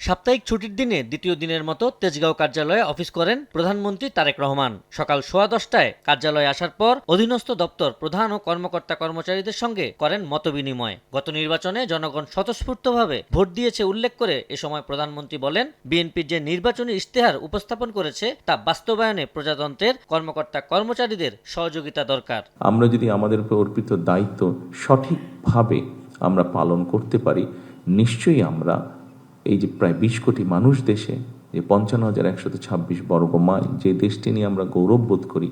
সাপ্তাহিক ছুটির দিনে দ্বিতীয় দিনের মতো তেজগাঁও কার্যালয়ে অফিস করেন প্রধানমন্ত্রী তারেক রহমান। সকাল 10:15টায় কার্যালয়ে আসার পর অধীনস্থ দপ্তর প্রধান ও কর্মকর্তা কর্মচারীদের সঙ্গে করেন মতবিনিময়। গত নির্বাচনে জনগণ স্বতঃস্ফূর্তভাবে ভোট দিয়েছে উল্লেখ করে এ সময় প্রধানমন্ত্রী বলেন, বিএনপির যে নির্বাচনী ইশতেহার উপস্থাপন করেছে তা বাস্তবায়নে প্রজাতন্ত্রের কর্মকর্তা কর্মচারীদের সহযোগিতা দরকার। আমরা যদি আমাদের উপর অর্পিত দায়িত্ব সঠিকভাবে আমরা পালন করতে পারি, নিশ্চয়ই আমরা এই যে প্রায় 20 কোটি মানুষ দেশে, যে 55,126 বর্গ মাইল, যে দেশটি নিয়ে আমরা গৌরব বোধ করি,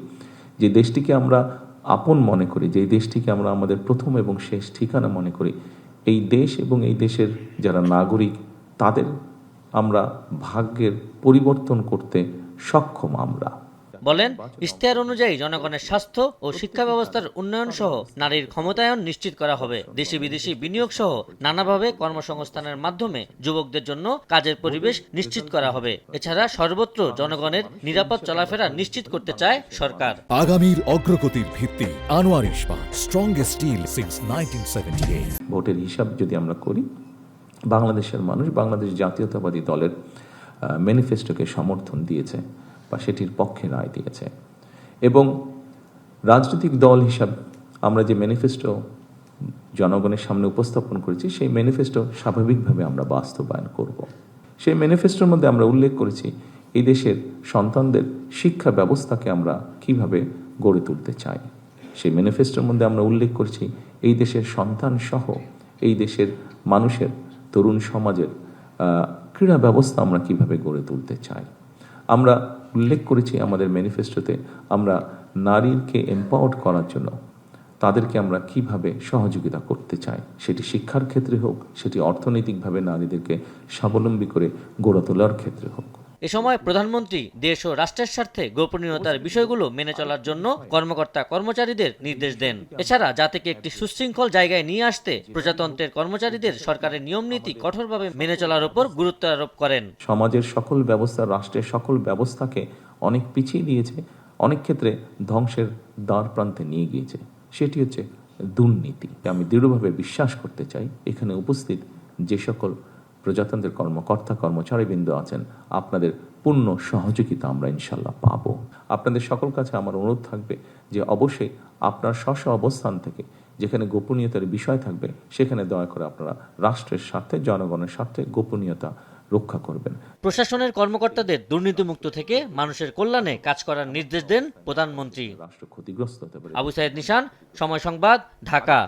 যে দেশটিকে আমরা আপন মনে করি, যে দেশটিকে আমরা আমাদের প্রথম এবং শেষ ঠিকানা মনে করি, এই দেশ এবং এই দেশের যারা নাগরিক, তাদের আমরা ভাগ্যের পরিবর্তন করতে সক্ষম। আমরা বলেন, ইশতেহার অনুযায়ী জনগণের স্বাস্থ্য ও শিক্ষা ব্যবস্থার উন্নয়ন সহ নারীর ক্ষমতায়ন নিশ্চিত করা হবে। দেশি বিদেশি বিনিয়োগ সহ নানাভাবে কর্মসংস্থানের মাধ্যমে যুবকদের জন্য কাজের পরিবেশ নিশ্চিত করা হবে। এছাড়া সর্বত্র জনগণের নিরাপদ চলাফেরা নিশ্চিত করতে চায় সরকার। আগামীর অগ্রগতির ভিত্তি আনোয়ার ইস্পাত, স্ট্রংগেস্ট স্টিল সিন্স 1978। ভোটের হিসাব যদি আমরা করি, বাংলাদেশের মানুষ বাংলাদেশ জাতীয়তাবাদী দলের ম্যানিফেস্টোকে সমর্থন দিয়েছে বা সেটির পক্ষে রায় দিয়েছে। এবং রাজনৈতিক দল হিসাবে আমরা যে ম্যানিফেস্টো জনগণের সামনে উপস্থাপন করেছি, সেই ম্যানিফেস্টো স্বাভাবিকভাবে আমরা বাস্তবায়ন করব। সেই ম্যানিফেস্টোর মধ্যে আমরা উল্লেখ করেছি এই দেশের সন্তানদের শিক্ষা ব্যবস্থাকে আমরা কিভাবে গড়ে তুলতে চাই। সেই ম্যানিফেস্টোর মধ্যে আমরা উল্লেখ করেছি এই দেশের সন্তান সহ এই দেশের মানুষের, তরুণ সমাজের ক্রীড়া ব্যবস্থা আমরা কিভাবে গড়ে তুলতে চাই। আমরা উল্লেখ করেছি আমাদের ম্যানিফেস্টোতে আমরা নারীকে এম্পাওয়ার্ড করার জন্য তাদেরকে আমরা কিভাবে সহযোগিতা করতে চাই, সেটি শিক্ষার ক্ষেত্রে হোক, সেটি অর্থনৈতিকভাবে নারীদেরকে স্বাবলম্বী করে গড়ে তোলার ক্ষেত্রে হোক। এ সময় প্রধানমন্ত্রী দেশ ও রাষ্ট্রের স্বার্থে গোপনীয়তার বিষয়গুলো মেনে চলার জন্য কর্মকর্তা কর্মচারীদের নির্দেশ দেন। এছাড়া জাতিকে একটি সুশৃঙ্খল জায়গায় নিয়ে আসতে প্রজাতন্ত্রের কর্মচারীদের সরকারের নিয়মনীতি কঠোরভাবে মেনে চলার উপর গুরুত্ব আরোপ করেন। সমাজের সকল ব্যবস্থা, রাষ্ট্রের সকল ব্যবস্থাকে অনেক পিছিয়ে দিয়েছে, অনেক ক্ষেত্রে ধ্বংসের দ্বার প্রান্তে নিয়ে গিয়েছে, সেটি হচ্ছে দুর্নীতি। আমি দৃঢ়ভাবে বিশ্বাস করতে চাই এখানে উপস্থিত যে সকল প্রজাতন্ত্রের কর্মকর্তা কর্মচারীবৃন্দ আছেন, আপনাদের পূর্ণ সহযোগিতা আমরা ইনশাল্লাহ পাবো। আপনাদের সকল কাছে আমার অনুরোধ থাকবে যে অবশ্যই আপনার স্ব অবস্থান থেকে যেখানে গোপনীয়তার বিষয় থাকবে, সেখানে দয়া করে আপনারা রাষ্ট্রের স্বার্থে, জনগণের স্বার্থে গোপনীয়তা রক্ষা করবেন। প্রশাসনের কর্মকর্তাদের দুর্নীতিমুক্ত থেকে মানুষের কল্যাণে কাজ করার নির্দেশ দেন প্রধানমন্ত্রী। রাষ্ট্র ক্ষতিগ্রস্ত হতে পারে। আবু সাইদ নিশান, সময় সংবাদ, ঢাকা।